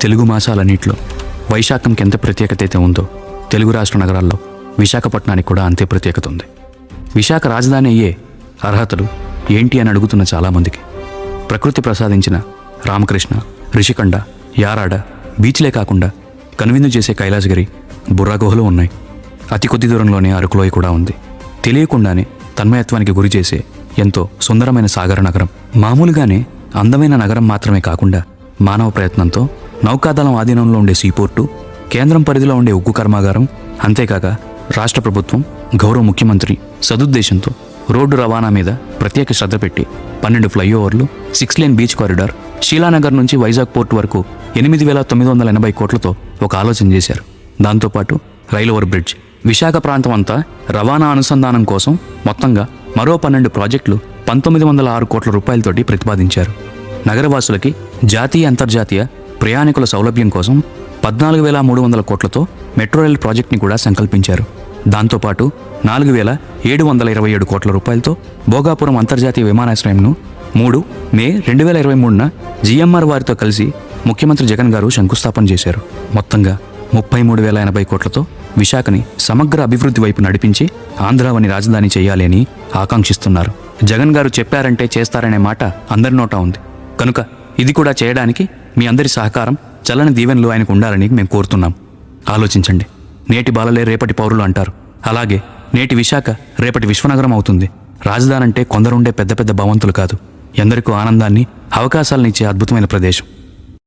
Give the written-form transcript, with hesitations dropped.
తెలుగు మాసాలన్నింటిలో వైశాఖంకి ఎంత ప్రత్యేకత అయితే ఉందో తెలుగు రాష్ట్ర నగరాల్లో విశాఖపట్నానికి కూడా అంతే ప్రత్యేకత ఉంది. విశాఖ రాజధాని అయ్యే అర్హతలు ఏంటి అని అడుగుతున్న చాలామందికి ప్రకృతి ప్రసాదించిన రామకృష్ణ, రిషికొండ, యారాడ బీచ్లే కాకుండా కనువిందు చేసే కైలాసగిరి, బుర్రా గుహలు ఉన్నాయి. అతి కొద్ది దూరంలోనే అరకులోయ కూడా ఉంది. తెలియకుండానే తన్మయత్వానికి గురి చేసే ఎంతో సుందరమైన సాగర నగరం. మామూలుగానే అందమైన నగరం మాత్రమే కాకుండా మానవ ప్రయత్నంతో నౌకాదళం ఆధీనంలో ఉండే సీపోర్టు, కేంద్రం పరిధిలో ఉండే ఉక్కు కర్మాగారం, అంతేకాక రాష్ట్ర ప్రభుత్వం, గౌరవ ముఖ్యమంత్రి సదుద్దేశంతో రోడ్డు రవాణా మీద ప్రత్యేక శ్రద్ధ పెట్టి 12 ఫ్లైఓవర్లు, 6 లేన్ బీచ్ కారిడార్, షీలానగర్ నుంచి వైజాగ్ పోర్టు వరకు 8,980 కోట్లతో ఒక ఆలోచన చేశారు. దాంతోపాటు రైల్ ఓవర్ బ్రిడ్జ్, విశాఖ ప్రాంతం అంతా రవాణా అనుసంధానం కోసం మొత్తంగా మరో 12 ప్రాజెక్టులు 1906 కోట్ల రూపాయలతోటి ప్రతిపాదించారు. నగరవాసులకి జాతీయ, అంతర్జాతీయ ప్రయాణికుల సౌలభ్యం కోసం 14,300 కోట్లతో మెట్రో రైల్ ప్రాజెక్ట్ని కూడా సంకల్పించారు. దాంతోపాటు 4,727 కోట్ల రూపాయలతో భోగాపురం అంతర్జాతీయ విమానాశ్రయంను 3 మే 2023న జిఎంఆర్ వారితో కలిసి ముఖ్యమంత్రి జగన్ గారు శంకుస్థాపన చేశారు. మొత్తంగా 33,080 కోట్లతో విశాఖని సమగ్ర అభివృద్ధి వైపు నడిపించి ఆంధ్రావని రాజధాని చేయాలి అని ఆకాంక్షిస్తున్నారు. జగన్ గారు చెప్పారంటే చేస్తారనే మాట అందరి నోటా ఉంది. కనుక ఇది కూడా చేయడానికి మీ అందరి సహకారం, చల్లని దీవెనలు ఆయనకు ఉండాలని మేము కోరుతున్నాం. ఆలోచించండి. నేటి బాలలే రేపటి పౌరులు అంటారు. అలాగే నేటి విశాఖ రేపటి విశ్వనగరం అవుతుంది. రాజధాని అంటే కొందరుండే పెద్ద పెద్ద భవంతులు కాదు, ఎందరికో ఆనందాన్ని, అవకాశాలను ఇచ్చే అద్భుతమైన ప్రదేశం.